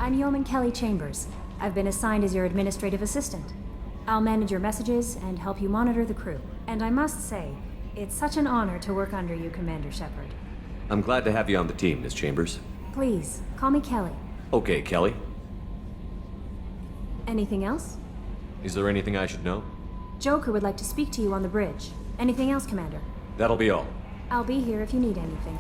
I'm Yeoman Kelly Chambers. I've been assigned as your administrative assistant. I'll manage your messages and help you monitor the crew. And I must say, it's such an honor to work under you, Commander Shepard. I'm glad to have you on the team, Miss Chambers. Please, call me Kelly. Okay, Kelly. Anything else? Is there anything I should know? Joker would like to speak to you on the bridge. Anything else, Commander? That'll be all. I'll be here if you need anything.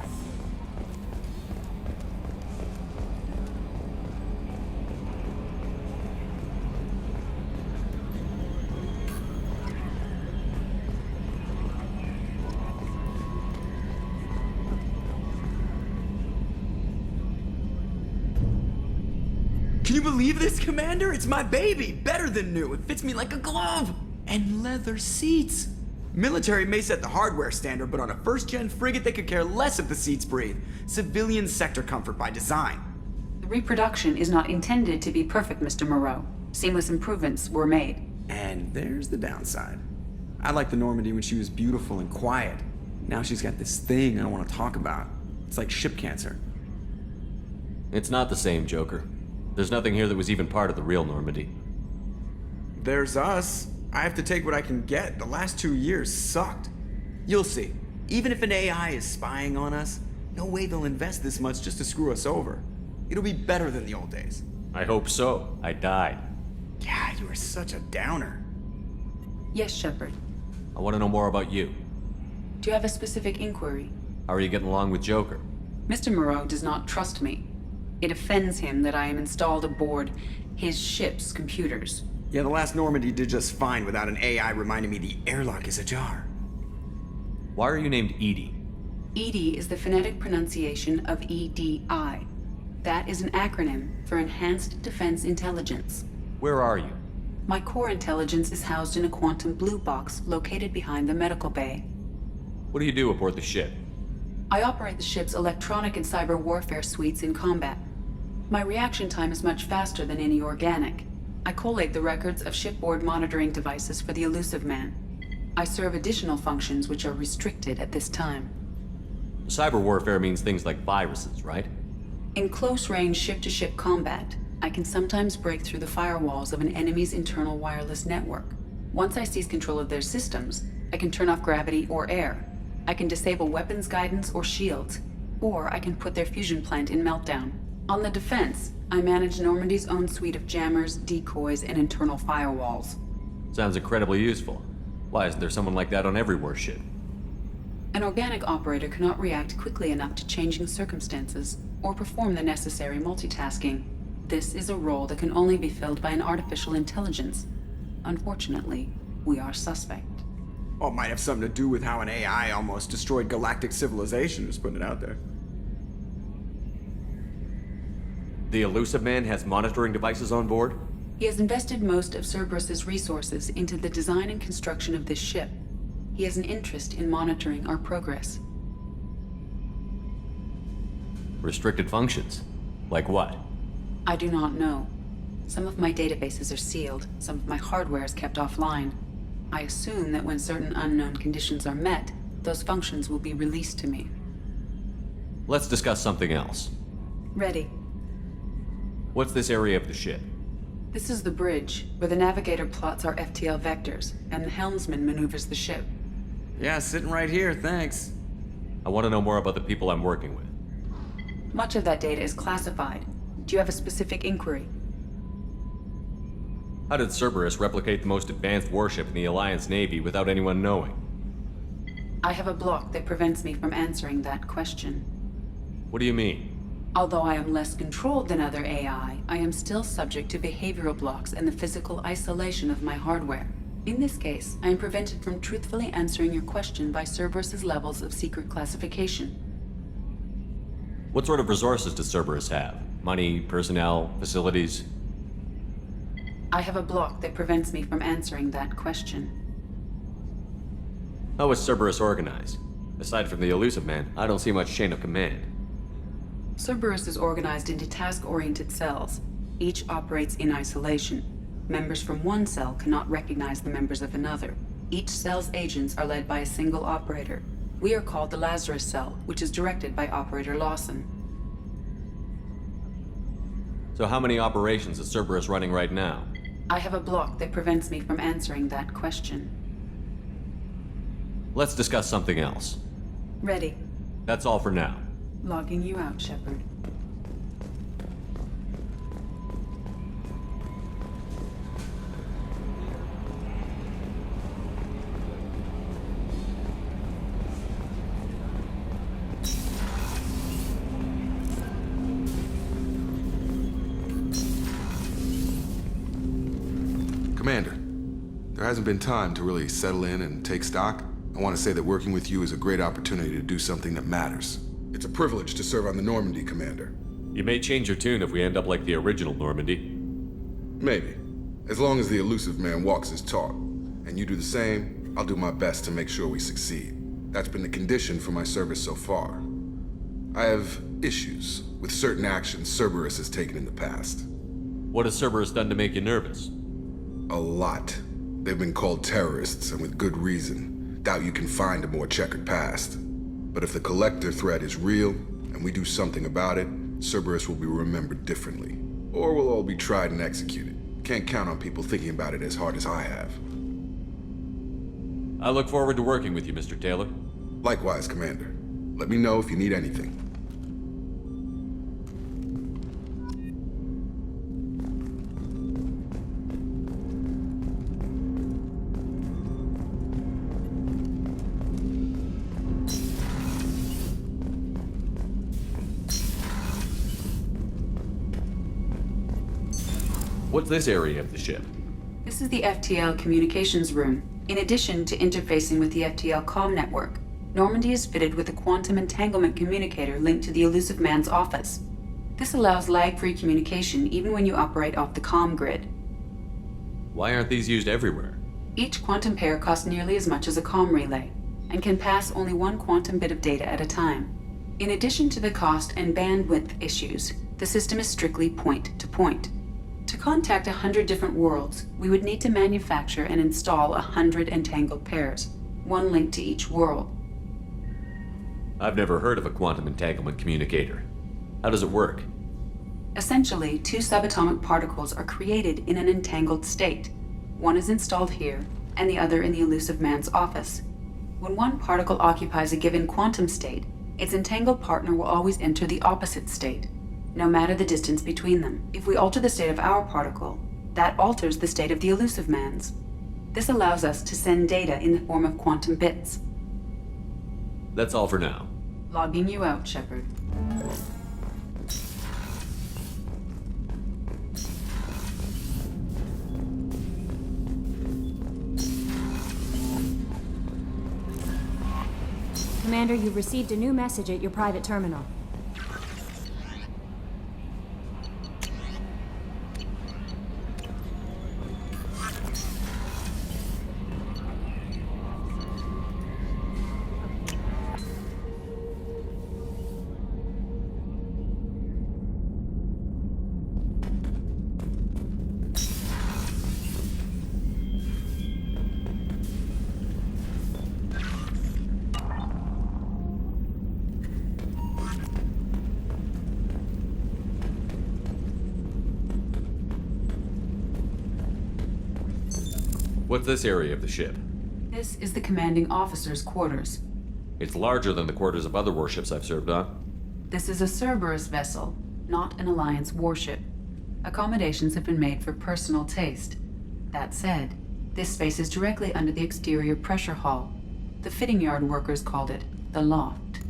Can you believe this, Commander? It's my baby! Better than new. It fits me like a glove! And leather seats! Military may set the hardware standard, but on a first-gen frigate they could care less if the seats breathe. Civilian sector comfort by design. The reproduction is not intended to be perfect, Mr. Moreau. Seamless improvements were made. And there's the downside. I liked the Normandy when she was beautiful and quiet. Now she's got this thing I don't want to talk about. It's like ship cancer. It's not the same, Joker. There's nothing here that was even part of the real Normandy. There's us. I have to take what I can get. The last 2 years sucked. You'll see. Even if an AI is spying on us, no way they'll invest this much just to screw us over. It'll be better than the old days. I hope so. I died. Yeah, you are such a downer. Yes, Shepard. I want to know more about you. Do you have a specific inquiry? How are you getting along with Joker? Mr. Moreau does not trust me. It offends him that I am installed aboard his ship's computers. Yeah, the last Normandy did just fine without an AI reminding me the airlock is ajar. Why are you named Edie? EDI is the phonetic pronunciation of EDI. That is an acronym for Enhanced Defense Intelligence. Where are you? My core intelligence is housed in a quantum blue box located behind the medical bay. What do you do aboard the ship? I operate the ship's electronic and cyber warfare suites in combat. My reaction time is much faster than any organic. I collate the records of shipboard monitoring devices for the Elusive Man. I serve additional functions which are restricted at this time. Cyber warfare means things like viruses, right? In close-range ship-to-ship combat, I can sometimes break through the firewalls of an enemy's internal wireless network. Once I seize control of their systems, I can turn off gravity or air. I can disable weapons guidance or shields, or I can put their fusion plant in meltdown. On the defense, I manage Normandy's own suite of jammers, decoys, and internal firewalls. Sounds incredibly useful. Why isn't there someone like that on every warship? An organic operator cannot react quickly enough to changing circumstances, or perform the necessary multitasking. This is a role that can only be filled by an artificial intelligence. Unfortunately, we are suspect. Well, it might have something to do with how an AI almost destroyed galactic civilization, just putting it out there. The Elusive Man has monitoring devices on board? He has invested most of Cerberus's resources into the design and construction of this ship. He has an interest in monitoring our progress. Restricted functions? Like what? I do not know. Some of my databases are sealed, some of my hardware is kept offline. I assume that when certain unknown conditions are met, those functions will be released to me. Let's discuss something else. Ready. What's this area of the ship? This is the bridge, where the navigator plots our FTL vectors, and the helmsman maneuvers the ship. Yeah, sitting right here, thanks. I want to know more about the people I'm working with. Much of that data is classified. Do you have a specific inquiry? How did Cerberus replicate the most advanced warship in the Alliance Navy without anyone knowing? I have a block that prevents me from answering that question. What do you mean? Although I am less controlled than other AI, I am still subject to behavioral blocks and the physical isolation of my hardware. In this case, I am prevented from truthfully answering your question by Cerberus's levels of secret classification. What sort of resources does Cerberus have? Money, personnel, facilities? I have a block that prevents me from answering that question. How is Cerberus organized? Aside from the Elusive Man, I don't see much chain of command. Cerberus is organized into task-oriented cells. Each operates in isolation. Members from one cell cannot recognize the members of another. Each cell's agents are led by a single operator. We are called the Lazarus Cell, which is directed by Operator Lawson. So how many operations is Cerberus running right now? I have a block that prevents me from answering that question. Let's discuss something else. Ready. That's all for now. Logging you out, Shepard. Commander, there hasn't been time to really settle in and take stock. I want to say that working with you is a great opportunity to do something that matters. It's a privilege to serve on the Normandy, Commander. You may change your tune if we end up like the original Normandy. Maybe. As long as the elusive man walks his talk, and you do the same, I'll do my best to make sure we succeed. That's been the condition for my service so far. I have issues with certain actions Cerberus has taken in the past. What has Cerberus done to make you nervous? A lot. They've been called terrorists, and with good reason. Doubt you can find a more checkered past. But if the Collector threat is real, and we do something about it, Cerberus will be remembered differently. Or we'll all be tried and executed. Can't count on people thinking about it as hard as I have. I look forward to working with you, Mr. Taylor. Likewise, Commander. Let me know if you need anything. What's this area of the ship? This is the FTL communications room. In addition to interfacing with the FTL comm network, Normandy is fitted with a quantum entanglement communicator linked to the elusive man's office. This allows lag-free communication even when you operate off the comm grid. Why aren't these used everywhere? Each quantum pair costs nearly as much as a comm relay, and can pass only one quantum bit of data at a time. In addition to the cost and bandwidth issues, the system is strictly point-to-point. To contact 100 different worlds, we would need to manufacture and install 100 entangled pairs, one linked to each world. I've never heard of a quantum entanglement communicator. How does it work? Essentially, two subatomic particles are created in an entangled state. One is installed here, and the other in the elusive man's office. When one particle occupies a given quantum state, its entangled partner will always enter the opposite state, no matter the distance between them. If we alter the state of our particle, that alters the state of the elusive man's. This allows us to send data in the form of quantum bits. That's all for now. Logging you out, Shepard. Commander, you've received a new message at your private terminal. What's this area of the ship? This is the commanding officer's quarters. It's larger than the quarters of other warships I've served on. This is a Cerberus vessel, not an Alliance warship. Accommodations have been made for personal taste. That said, this space is directly under the exterior pressure hull. The fitting yard workers called it the loft.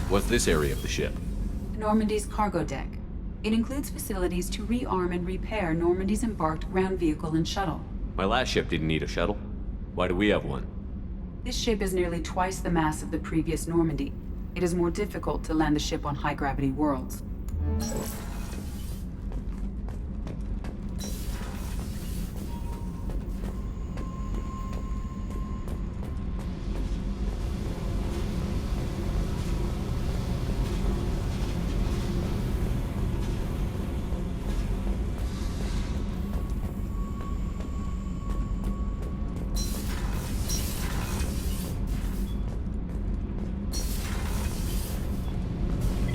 What's this area of the ship? Normandy's cargo deck. It includes facilities to rearm and repair Normandy's embarked ground vehicle and shuttle. My last ship didn't need a shuttle. Why do we have one? This ship is nearly twice the mass of the previous Normandy. It is more difficult to land the ship on high-gravity worlds.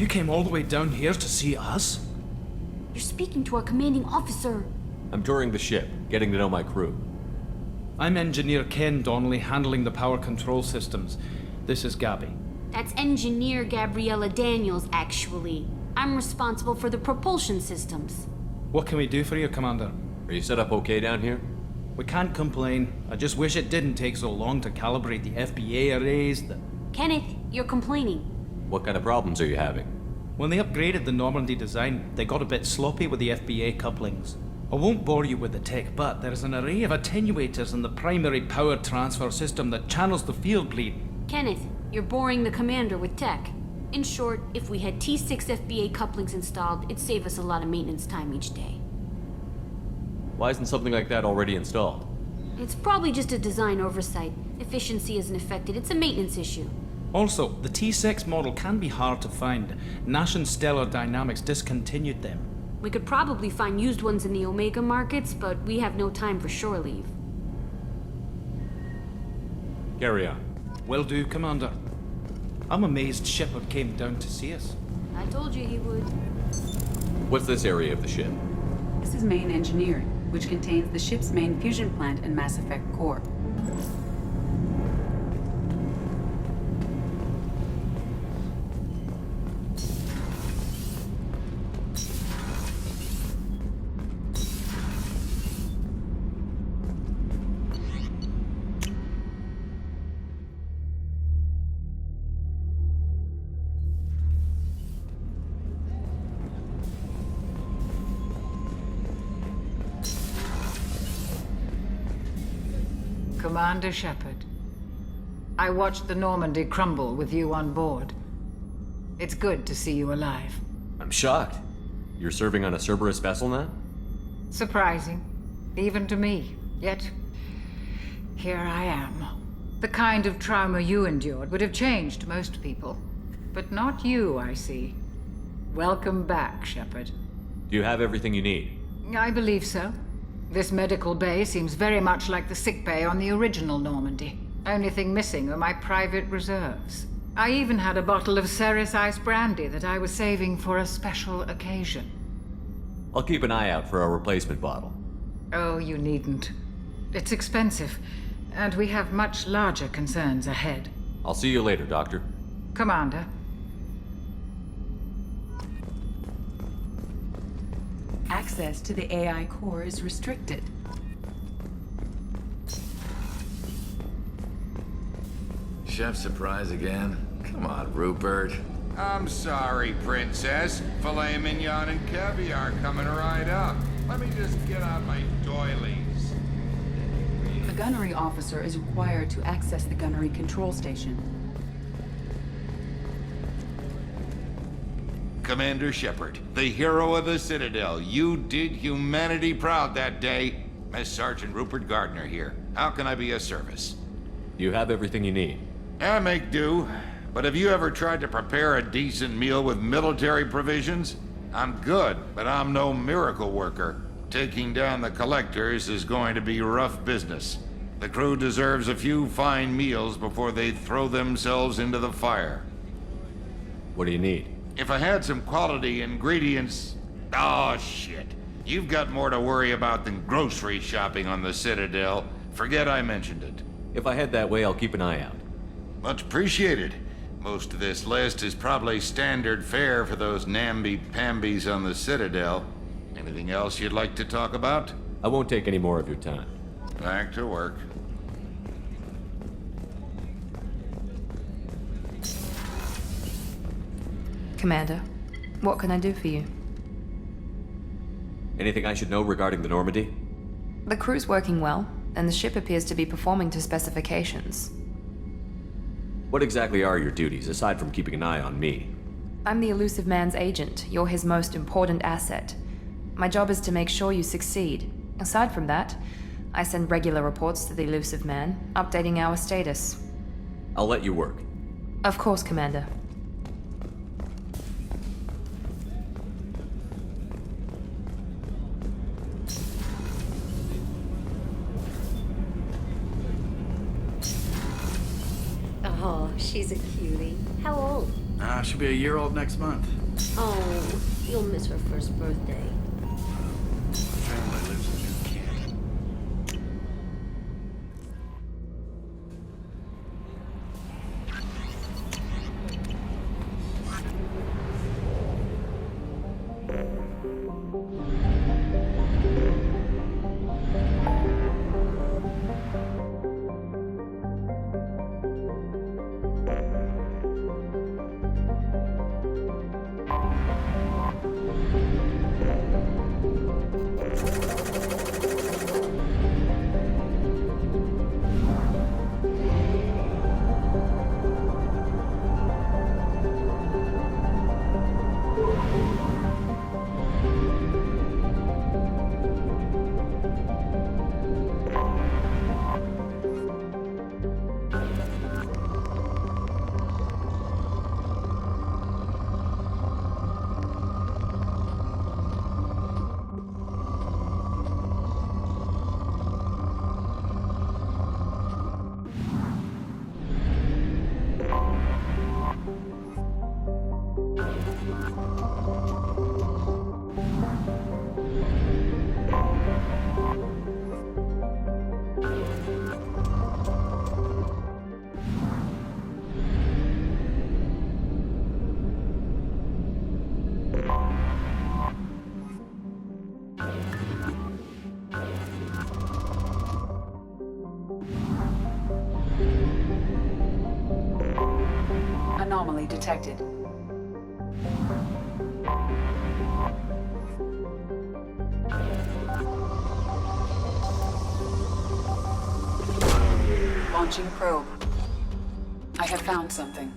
You came all the way down here to see us? You're speaking to our commanding officer. I'm touring the ship, getting to know my crew. I'm Engineer Ken Donnelly, handling the power control systems. This is Gabby. That's Engineer Gabriella Daniels, actually. I'm responsible for the propulsion systems. What can we do for you, Commander? Are you set up okay down here? We can't complain. I just wish it didn't take so long to calibrate the FBA arrays. Kenneth, you're complaining. What kind of problems are you having? When they upgraded the Normandy design, they got a bit sloppy with the FBA couplings. I won't bore you with the tech, but there is an array of attenuators in the primary power transfer system that channels the field bleed. Kenneth, you're boring the commander with tech. In short, if we had T6 FBA couplings installed, it'd save us a lot of maintenance time each day. Why isn't something like that already installed? It's probably just a design oversight. Efficiency isn't affected, it's a maintenance issue. Also, the T6 model can be hard to find. Nash and Stellar Dynamics discontinued them. We could probably find used ones in the Omega markets, but we have no time for shore leave. Carry on. Will do, Commander. I'm amazed Shepard came down to see us. I told you he would. What's this area of the ship? This is main engineering, which contains the ship's main fusion plant and Mass Effect core. Commander Shepard, I watched the Normandy crumble with you on board. It's good to see you alive. I'm shocked. You're serving on a Cerberus vessel now? Surprising, even to me. Yet, here I am. The kind of trauma you endured would have changed most people. But not you, I see. Welcome back, Shepard. Do you have everything you need? I believe so. This medical bay seems very much like the sick bay on the original Normandy. Only thing missing are my private reserves. I even had a bottle of Ceres Ice brandy that I was saving for a special occasion. I'll keep an eye out for a replacement bottle. Oh, you needn't. It's expensive, and we have much larger concerns ahead. I'll see you later, Doctor. Commander. Access to the AI core is restricted. Chef surprise again? Come on, Rupert. I'm sorry, Princess. Filet mignon and caviar coming right up. Let me just get out my doilies. The gunnery officer is required to access the gunnery control station. Commander Shepard, the hero of the Citadel. You did humanity proud that day. Mess Sergeant Rupert Gardner here. How can I be of service? You have everything you need. I make do. But have you ever tried to prepare a decent meal with military provisions? I'm good, but I'm no miracle worker. Taking down the collectors is going to be rough business. The crew deserves a few fine meals before they throw themselves into the fire. What do you need? If I had some quality ingredients... Oh, shit. You've got more to worry about than grocery shopping on the Citadel. Forget I mentioned it. If I head that way, I'll keep an eye out. Much appreciated. Most of this list is probably standard fare for those namby-pambies on the Citadel. Anything else you'd like to talk about? I won't take any more of your time. Back to work. Commander, what can I do for you? Anything I should know regarding the Normandy? The crew's working well, and the ship appears to be performing to specifications. What exactly are your duties, aside from keeping an eye on me? I'm the Elusive Man's agent. You're his most important asset. My job is to make sure you succeed. Aside from that, I send regular reports to the Elusive Man, updating our status. I'll let you work. Of course, Commander. Oh, she's a cutie. How old? She'll be a year old next month. Oh, you'll miss her first birthday. Family lives in New Canton. Anomaly detected. Launching probe. I have found something.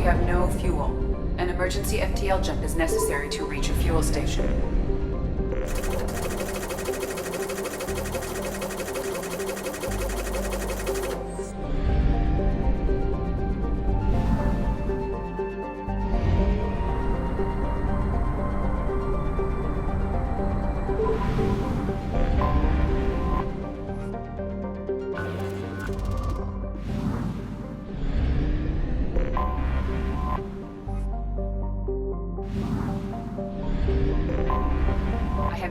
have no fuel. An emergency FTL jump is necessary to reach a fuel station.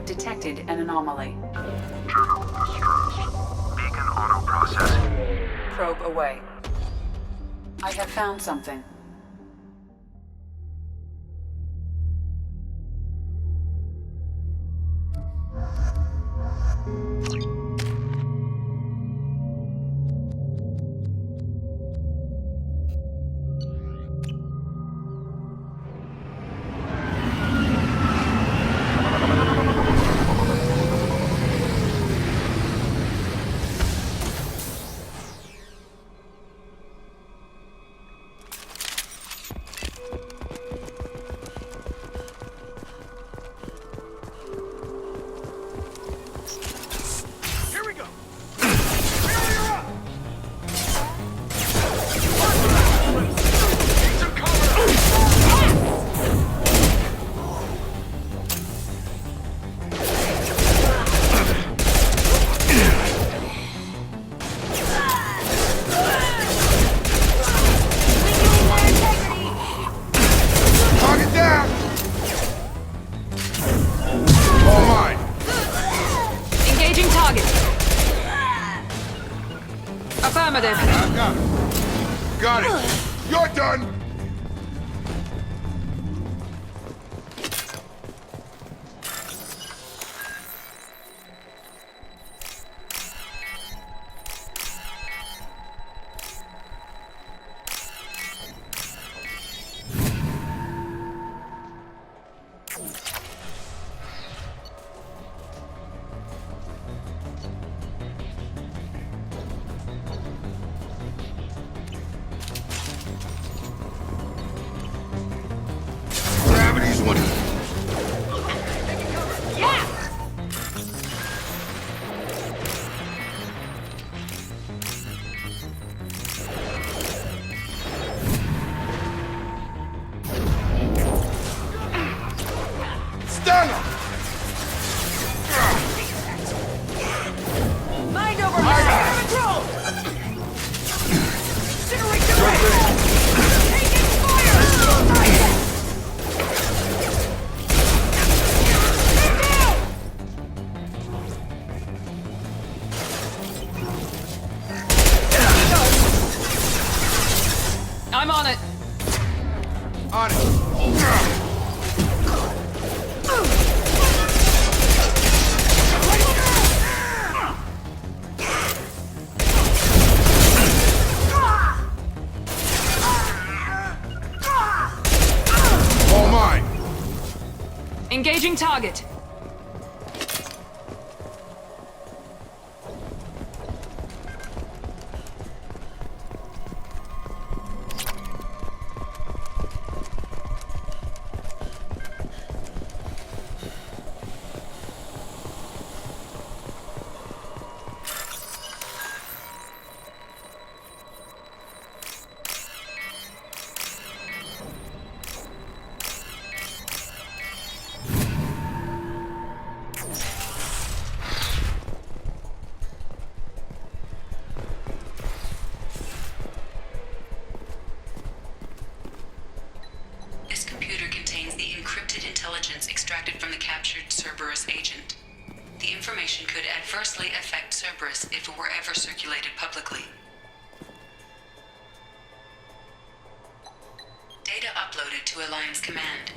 Detected an anomaly. Terminal distressed. Beacon auto-processing. Probe away. I have found something. Affirmative. Got it. You're done. I'm on it. On it. All mine. Engaging target. Extracted from the captured Cerberus agent. The information could adversely affect Cerberus if it were ever circulated publicly. Data uploaded to Alliance Command.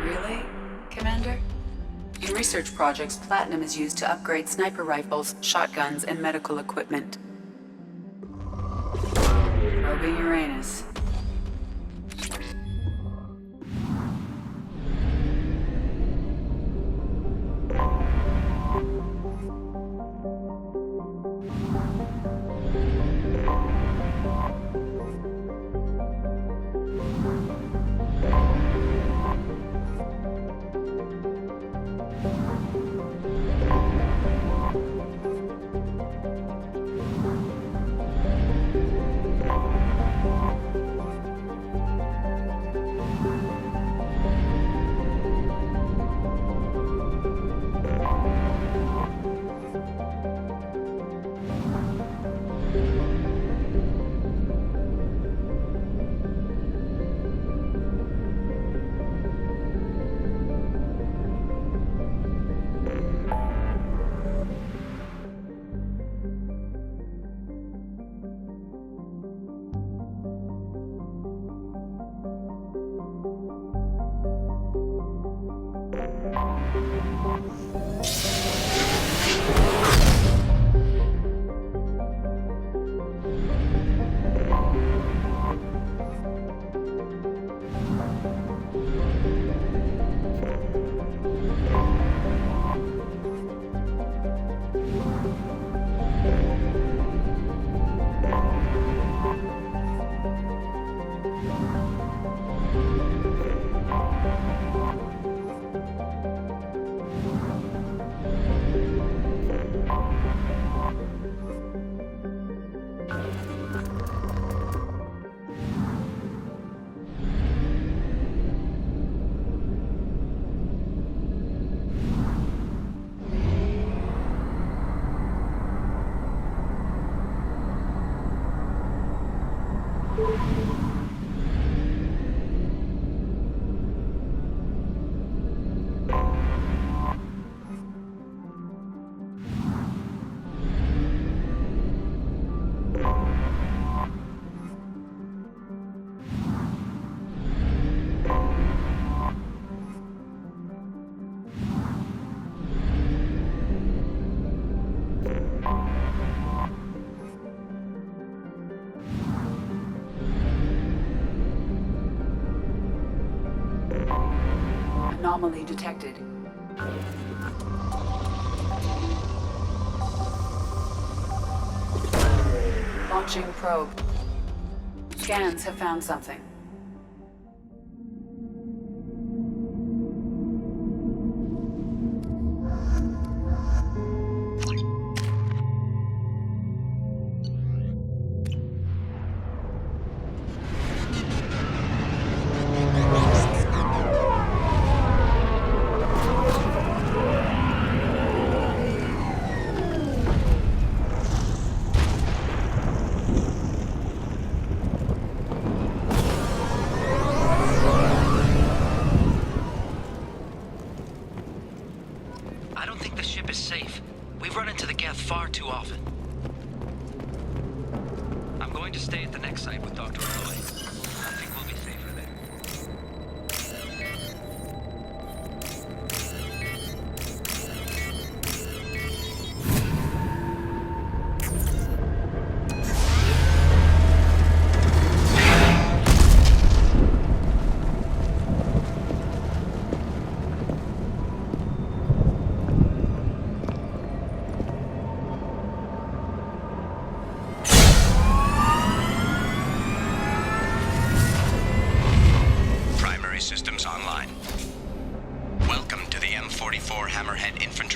Really, Commander? In research projects, platinum is used to upgrade sniper rifles, shotguns, and medical equipment. Probing Uranus. Anomaly detected. Launching probe. Scans have found something.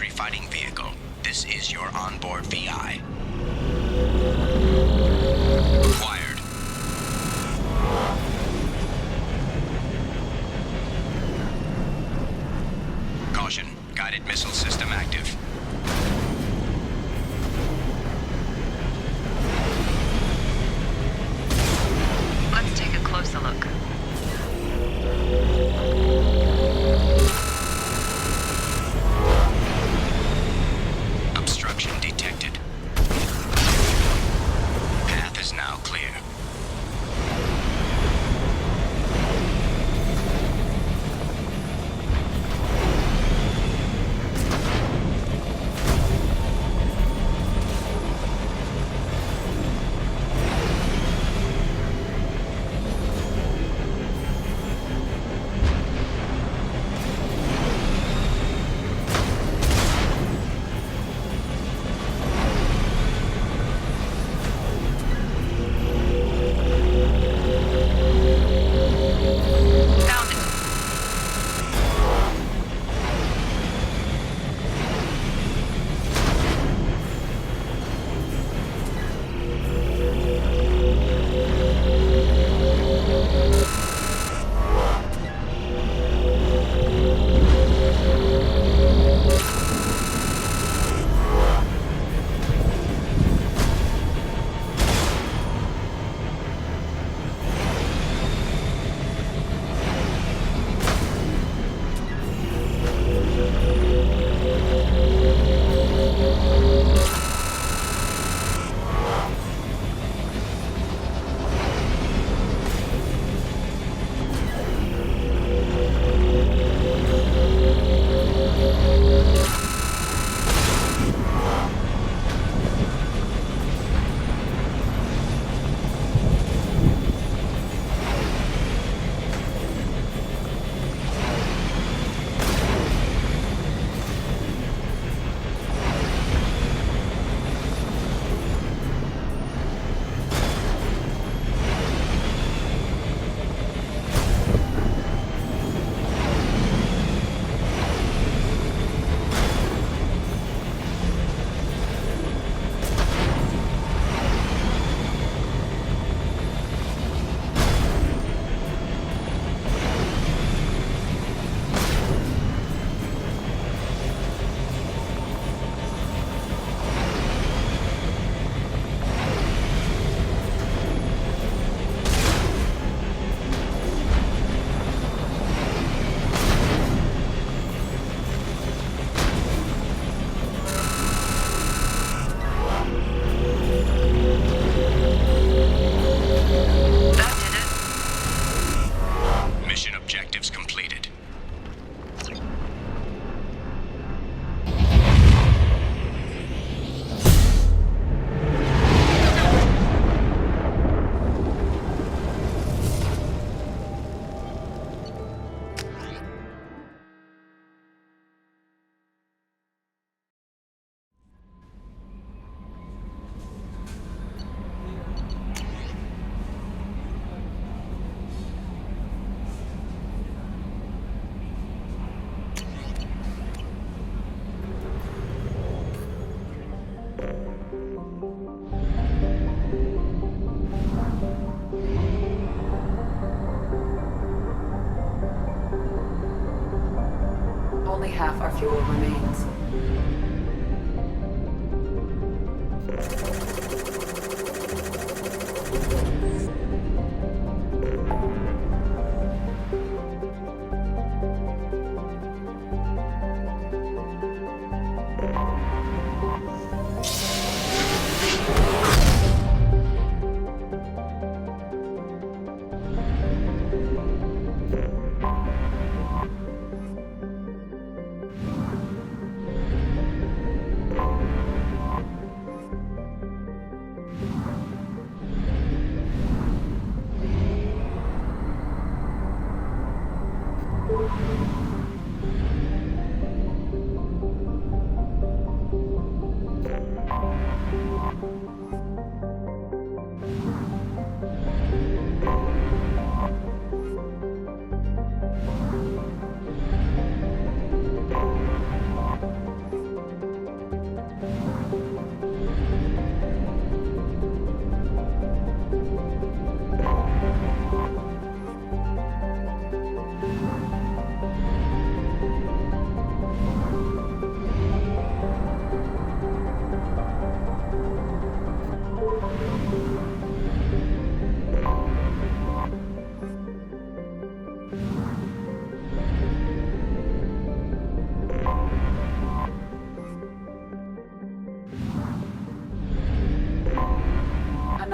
infantry fighting vehicle. This is your onboard VI. Acquired. Caution. Guided missile system active. Let's take a closer look. Obstruction detected. Path is now clear.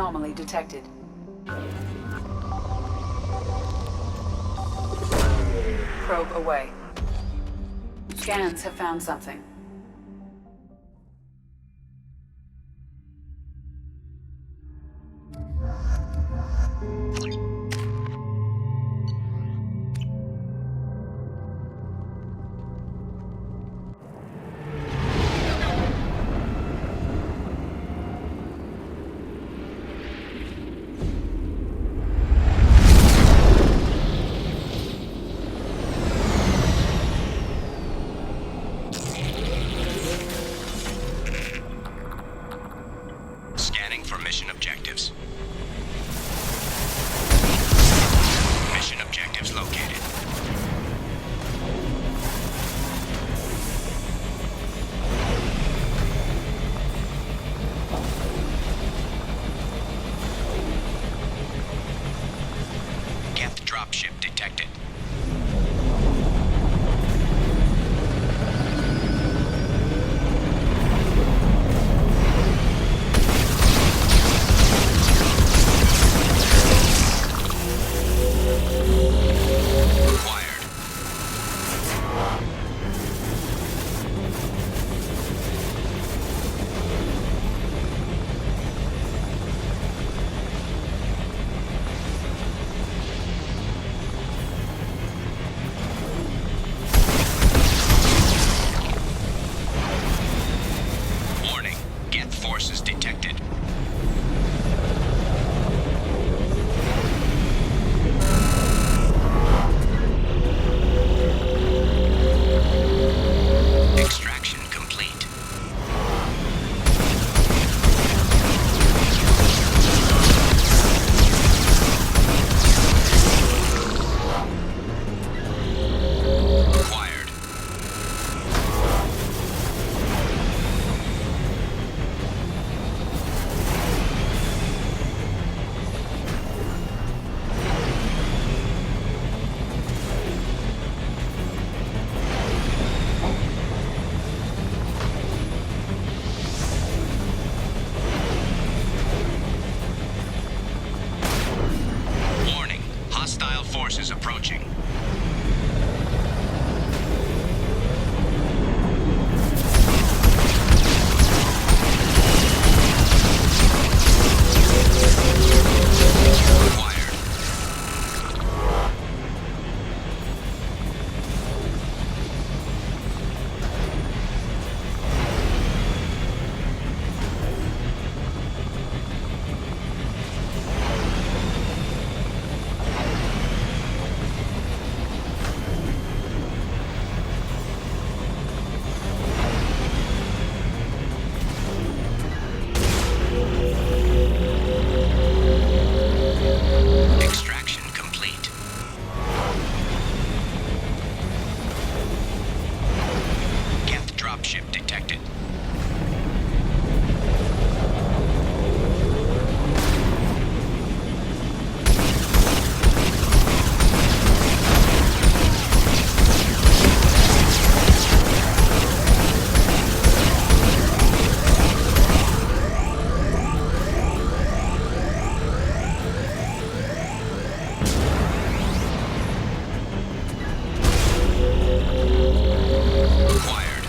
anomaly detected. Probe away. Scans have found something. Scanning for mission objectives. Mission objectives located. Geth dropship detected. Warning, Geth forces detected. Extraction complete. Acquired. Warning, hostile forces approaching. Acquired. Extraction complete. Geth dropship detected. Acquired.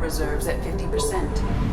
reserves at 50%.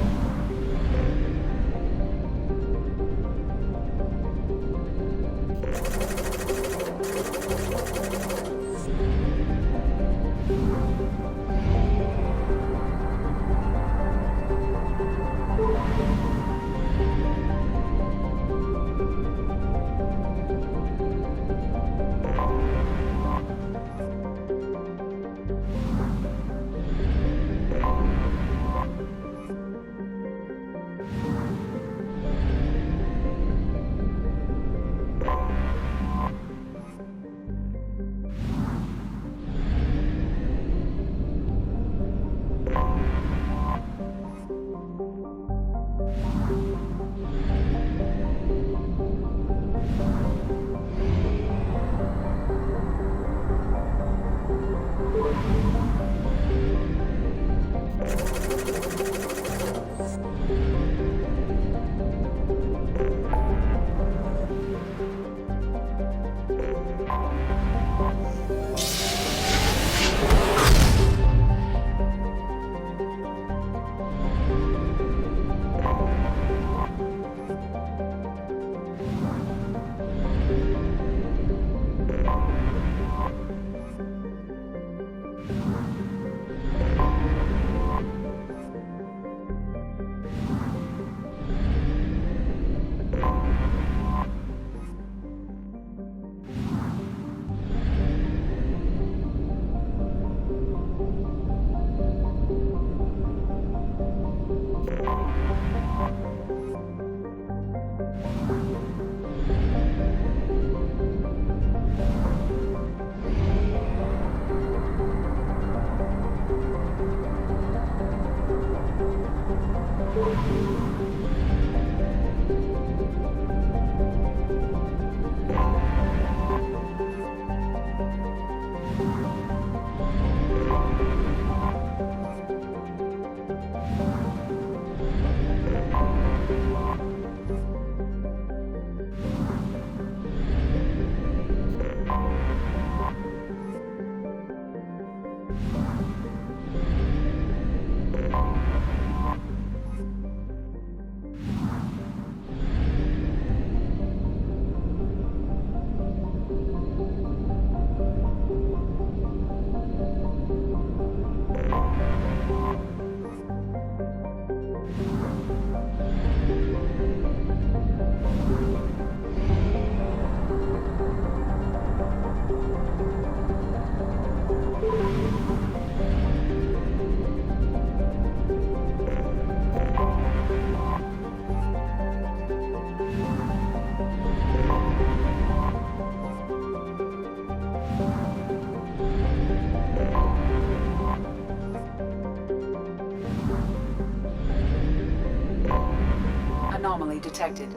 Anomaly detected.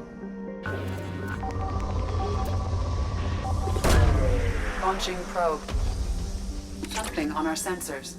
Launching probe. Something on our sensors.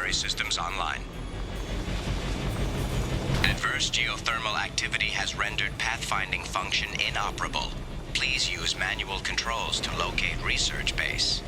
Systems online. Adverse geothermal activity has rendered pathfinding function inoperable. Please use manual controls to locate research base.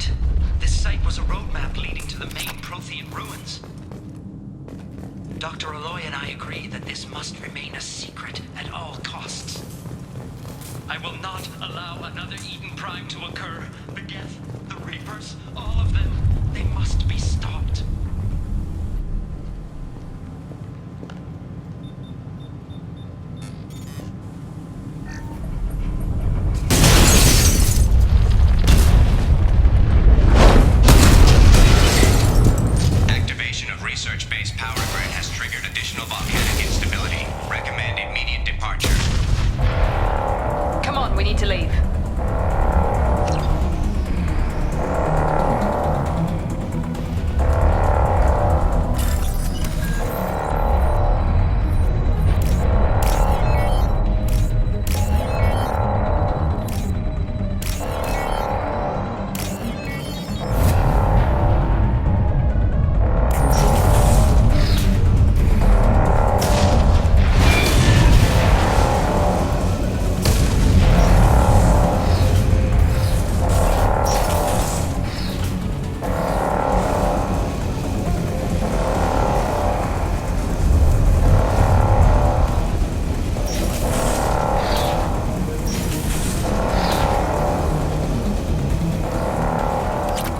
right. This site was a roadmap leading to the main Prothean ruins. Dr. Aloy and I agree that this must remain a secret at all costs. I will not allow another Eden Prime to occur. The Geth, the Reapers, all